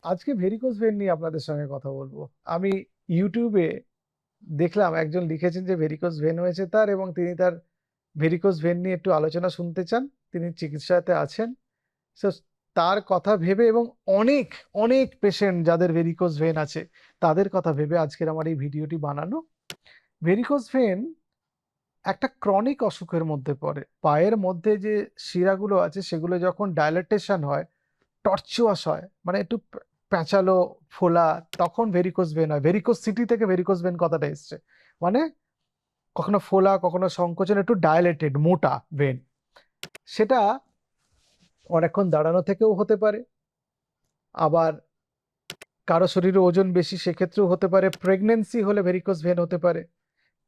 আজকে varicose when নিয়ে আপনাদের সঙ্গে কথা বলবো। আমি ইউটিউবে দেখলাম একজন লিখেছেন যে ভেরিকোজ ভেন হয়েছে তার এবং তিনি তার ভেরিকোজ ভেন নিয়ে একটু আলোচনা শুনতে চান। তিনি চিকিৎসাতে আছেন। সো তার কথা ভেবে এবং অনেক, অনেক পেশেন্ট যাদের ভেরিকোজ ভেন আছে তাদের কথা ভেবে আজকের আমার এই ভিডিওটি বানানো। ভেরিকোজ ভেন একটা ক্রনিক অসুখের মধ্যে পড়ে। পায়ের মধ্যে যে শিরাগুলো আছে সেগুলো যখন ডাইলেটেশন হয়, টর্চুয়াস হয়, মানে একটু প্যাঁচালো, ফোলা, তখন ভেরিকোজ ভেন হয়। ভেরিকোজ সিটি থেকে ভেরিকোজ ভেন কথাটা এসছে। মানে কখনো ফোলা, কখনো সংকোচন, একটু ডাইলেটেড, মোটা ভেন। সেটা অনেকক্ষণ দাঁড়ানো থেকেও হতে পারে। আবার কারো শরীরে ওজন বেশি সেক্ষেত্রেও হতে পারে। প্রেগনেন্সি হলে ভেরিকোজ ভেন হতে পারে।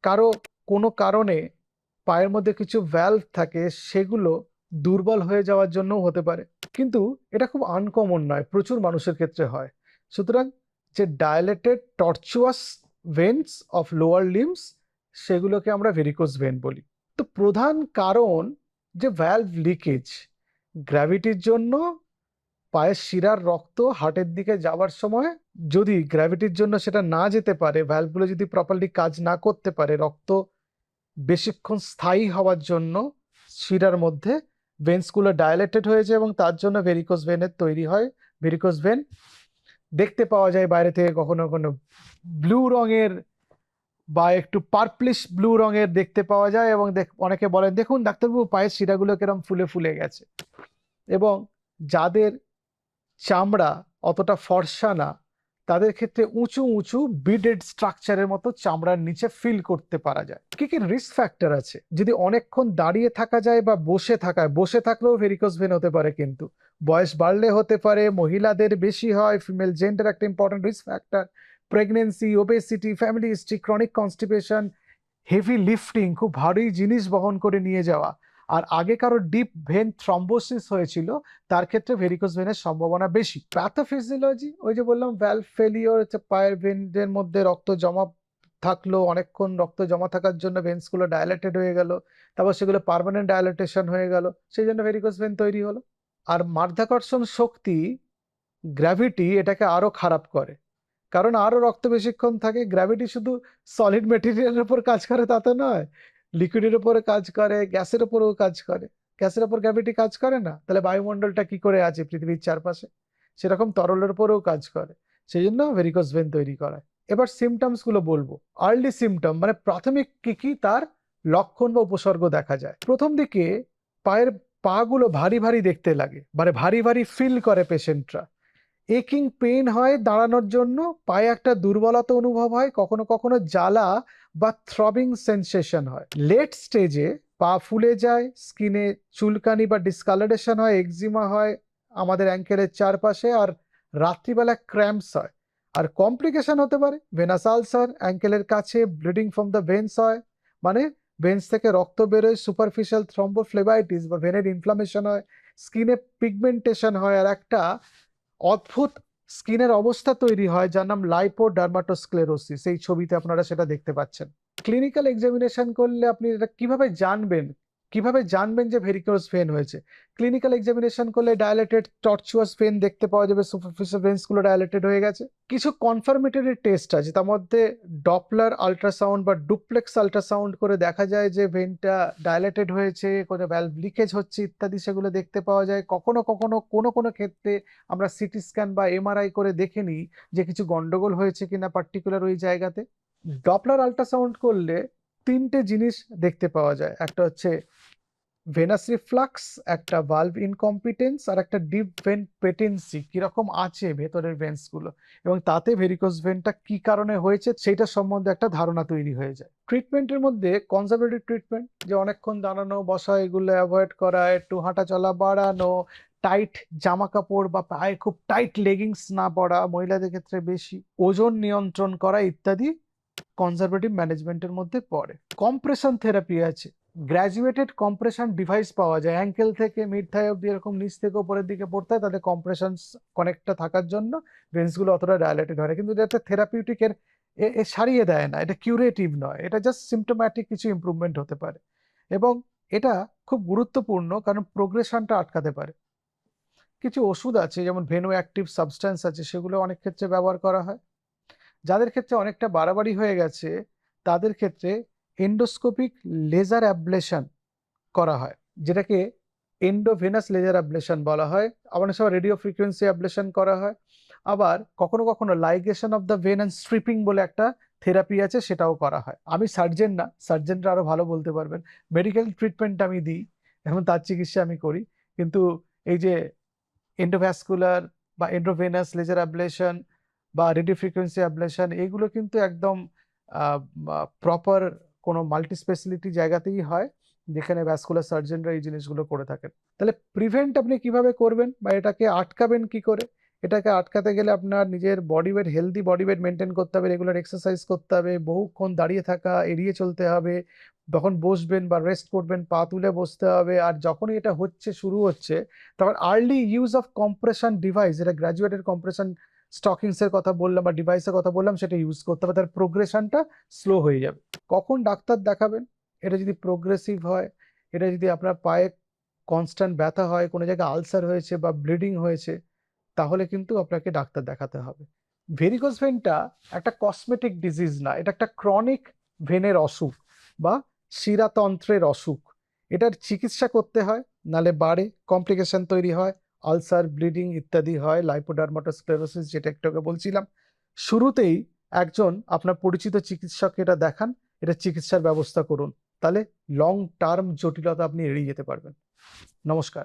কারো কোনো কারণে পায়ের মধ্যে কিছু ভ্যালভ থাকে সেগুলো দুর্বল হয়ে যাওয়ার জন্যও হতে পারে। কিন্তু এটা খুব আনকমন নয়, প্রচুর মানুষের ক্ষেত্রে হয়। সুতরাং যে dilated tortuous veins of lower limbs সেগুলোকে আমরা ভেরিকোজ ভেন বলি। তো প্রধান কারণ যে ভ্যালভ লিকেজ, গ্র্যাভিটির জন্য পায়ের শিরার রক্ত হার্টের দিকে যাওয়ার সময় যদি গ্র্যাভিটির জন্য সেটা না যেতে পারে, ভ্যালভগুলো যদি প্রপারলি কাজ না করতে পারে, রক্ত বেশিক্ষণ স্থায়ী হওয়ার জন্য শিরার মধ্যে ভেন্সগুলো ডায়ালেটেড হয়েছে এবং তার জন্য ভেরিকোজ ভেনের তৈরি হয়। ভেরিকোজ ভেন দেখতে পাওয়া যায় বাইরে থেকে কখনো কখনো ব্লু রঙের বা একটু পার্পলিশ ব্লু রঙের দেখতে পাওয়া যায় এবং অনেকে বলেন দেখুন ডাক্তারবাবু পায়ের শিরাগুলো কিরম ফুলে ফুলে গেছে। এবং যাদের চামড়া অতটা ফর্সা না তাদের ক্ষেত্রে উঁচু উঁচু বিডেড স্ট্রাকচারের মতো চামড়ার নিচে ফিল করতে পারা যায়। কি কি রিস্ক ফ্যাক্টর আছে? যদি অনেকক্ষণ দাঁড়িয়ে থাকা যায় বা বসে থাকলেও ভেরিকোজ ভেন হতে পারে। কিন্তু বয়স বাড়লে হতে পারে, মহিলাদের বেশি হয়, ফিমেল জেন্ডার একটা important risk factor. Pregnancy, obesity, family history, chronic constipation, heavy lifting, খুব ভারী জিনিস বহন করে নিয়ে যাওয়া, আর আগে কারো ডিপ ভেন থ্রম্বোসিস হয়েছিল তার ক্ষেত্রে ভেরিকোজ ভেনের সম্ভাবনা বেশি। প্যাথোফিজিওলজি, ওই যে বললাম ভ্যালভ ফেলিওর, পায়ের ভেনের মধ্যে রক্ত জমা থাকলো, অনেকক্ষণ রক্ত জমা থাকার জন্য ভেন্সগুলো ডায়ালেটেড হয়ে গেল, তারপর সেগুলো পার্মানেন্ট ডায়ালেটেশন হয়ে গেল, সেই জন্য ভেরিকোজ ভেন তৈরি হলো। আর মাধ্যাকর্ষণ শক্তি, গ্র্যাভিটি এটাকে আরো খারাপ করে, কারণ আরো রক্ত বেশিক্ষণ থাকে। গ্র্যাভিটি শুধু সলিড মেটেরিয়ালের উপর কাজ করে তা তো নয়, লিকুইডের উপরে কাজ করে, গ্যাসের উপরেও কাজ করে। গ্যাসের উপর গ্র্যাভিটি কাজ করে না, তাহলে বায়ুমণ্ডলটা কি করে আছে পৃথিবীর চারপাশে? সেরকম তরলের উপরেও কাজ করে, সেই জন্য ভেরিকোজ ভেন তৈরি করায়। এবার সিমটমস গুলো বলবো। আর্লি সিমটম মানে প্রাথমিক কি কি তার লক্ষণ বা উপসর্গ দেখা যায়। প্রথম দিকে পায়ের পা গুলো ভারী ভারী দেখতে লাগে, মানে ভারী ভারী ফিল করে পেশেন্টরা। একিং পেইন হয় দাঁড়ানোর জন্য, পায়ে একটা দুর্বলতা অনুভব হয়, কখনো কখনো জ্বালা বা থ্রবিং সেন্সেশন হয়। লেট স্টেজে পা ফুলে যায়, স্কিনে চুলকানি বা ডিসকালারেশন হয়, এক্সিমা হয় আমাদের অ্যাঙ্কেলের চারপাশে, আর রাত্রিবেলা ক্র্যাম্পস হয়। আর কমপ্লিকেশন হতে পারে ভেনাস আলসার, অ্যাঙ্কেলের কাছে ব্লিডিং ফ্রম দ্য ভেন্স হয়, মানে ভেন্স থেকে রক্ত বেরোয়, সুপারফিশিয়াল থ্রম্বোফ্লেবাইটিস বা ভেনের ইনফ্লামেশন হয়, স্কিনে পিগমেন্টেশন হয়, আর একটা অদ্ভুত স্কিনের অবস্থা তৈরি হয় যার নাম লাইপোডার্মাটোস্ক্লেরোসিস। এই ছবিতে আপনারা সেটা দেখতে পাচ্ছেন। ক্লিনিক্যাল এক্সামিনেশন করলে আপনি এটা কিভাবে জানবেন যে ভেরিকোজ ভেন হয়েছে? ক্লিনিক্যাল এক্সামিনেশন করলে ডায়ালেটেড টর্চুয়াস ভেন দেখতে পাওয়া যাবে, সুপারফিশিয়াল ভেন্স গুলো ডায়ালেটেড হয়ে গেছে। কিছু কনফার্মেটরি টেস্ট আছে, তার মধ্যে ডপলার আল্ট্রাসাউন্ড বা ডুপ্লেক্স আল্ট্রাসাউন্ড করে দেখা যায় যে ভেনটা ডায়ালেটেড হয়েছে, কোনো ভ্যালভ লিকেজ হচ্ছে ইত্যাদি, সেগুলো দেখতে পাওয়া যায়। কখনো কখনো কোনো কোনো ক্ষেত্রে আমরা সিটি স্ক্যান বা এমআরআই করে দেখে নিই যে কিছু গন্ডগোল হয়েছে কিনা পার্টিকুলার ওই জায়গাতে। ডপলার আল্ট্রাসাউন্ড করলে তিনটে জিনিস দেখতে পাওয়া যায়, একটা হচ্ছে ভেনাস রিফ্লাক্স, একটা ভালভ ইনকম্পিটেন্স, আর একটা ডিপ ভেন পেটেন্সি, কিরকম আছে ভেতরের ভেন্স গুলো, এবং তাতে ভেরিকোজ ভেনটা কি কারণে হয়েছে সেটা সম্বন্ধে একটা ধারণা তৈরি হয়ে যায়। ট্রিটমেন্টের মধ্যে কনজারভেটিভ ট্রিটমেন্ট, যে অনেকক্ষণ দাঁড়ানো বসা এগুলো অ্যাভয়েড করা, একটু হাঁটা চলা বাড়ানো, টাইট জামা কাপড় বা পায়ে খুব টাইট লেগিংস না পরা মহিলাদের ক্ষেত্রে বেশি, ওজন নিয়ন্ত্রণ করা ইত্যাদি কনজারভেটিভ ম্যানেজমেন্টের মধ্যে পড়ে। কম্প্রেশন থেরাপি আছে, গ্র্যাজুয়েটেড কম্প্রেশন ডিভাইস পাওয়া যায়, অ্যাঙ্কেল থেকে মিড থাই অব্দি এরকম নিচ থেকে উপরের দিকে পড়তে হয়, তাদের কম্প্রেশন কানেক্টটা থাকার জন্য ভেন্সগুলো অতটা ডায়ালেটেড হয় না। কিন্তু এটা থেরাপিউটিকের সারিয়ে দেয় না, এটা কিউরেটিভ নয়, এটা জাস্ট সিমটোম্যাটিক কিছু ইমপ্রুভমেন্ট হতে পারে। এবং এটা খুব গুরুত্বপূর্ণ কারণ প্রোগ্রেশনটা আটকাতে পারে। কিছু ওষুধ আছে যেমন ভেনো অ্যাক্টিভ সাবস্ট্যান্স আছে, সেগুলো অনেক ক্ষেত্রে ব্যবহার করা হয়। যাদের ক্ষেত্রে অনেকটা বাড়াবাড়ি হয়ে গেছে তাদের ক্ষেত্রে এন্ডোস্কোপিক লেজার অ্যাবলেশন করা হয়, যেটাকে এন্ডোভেনাস লেজার অ্যাবলেশন বলা হয়। আবার অনেক সময় রেডিও ফ্রিকোয়েন্সি অ্যাবলেশন করা হয়। আবার কখনো কখনো ligation of the vein and stripping বলে একটা থেরাপি আছে, সেটাও করা হয়। আমি সার্জেন না, সার্জেনরা আরো ভালো বলতে পারবেন। মেডিকেল ট্রিটমেন্ট আমি দিই, এখন তার চিকিৎসা আমি করি। কিন্তু এই যে এন্ডোভ্যাসকুলার বা এন্ডোভেনাস লেজার অ্যাবলেশন বা রেডিও ফ্রিকোয়েন্সি অ্যাবলেশন, এগুলো কিন্তু একদম প্রপার কোনো মাল্টি স্পেশালিটি জায়গাতেই হয়, যেখানে ভ্যাসকুলার সার্জনরা এই জিনিসগুলো করে থাকেন। তাহলে প্রিভেন্ট আপনি কিভাবে করবেন বা এটাকে আটকাবেন কি করে? এটাকে আটকাতে গেলে আপনার নিজের body weight, healthy body weight maintain করতে হবে, রেগুলার এক্সারসাইজ করতে হবে, বহুক্ষণ দাঁড়িয়ে থাকা এড়িয়ে চলতে হবে। যখন বসবেন বা রেস্ট করবেন পা তুলে বসতে হবে। আর যখনই এটা শুরু হচ্ছে, তখন early use of compression device, যেটা গ্র্যাজুয়েটেড কম্প্রেশন স্টকিংস এর কথা বললাম বা ডিভাইসের কথা বললাম, সেটা ইউজ করতে হবে। তার প্রোগ্রেশনটা স্লো হয়ে যাবে। কখন ডাক্তার দেখাবেন? এটা যদি প্রোগ্রেসিভ হয়, এটা যদি আপনার পায়ে কনস্ট্যান্ট ব্যথা হয়, কোনো জায়গায় আলসার হয়েছে বা ব্লিডিং হয়েছে, তাহলে কিন্তু আপনাকে ডাক্তার দেখাতে হবে। ভেরিকোজ ভেনটা একটা কসমেটিক ডিজিজ না, এটা একটা ক্রনিক ভেনের অসুখ বা শিরাতন্ত্রের অসুখ। এটার চিকিৎসা করতে হয়, নালে বাড়ে, কমপ্লিকেশন তৈরি হয়, আলসার, ব্লিডিং ইত্যাদি হয়, লাইপোডার্মাটোস্ক্লেরোসিস, যেটা একটু আগে বলছিলাম। শুরুতেই একজন আপনার পরিচিত চিকিৎসক এটা দেখান, এটা চিকিৎসার ব্যবস্থা করুন, তাহলে লং টার্ম জটিলতা আপনি এড়িয়ে যেতে পারবেন। নমস্কার।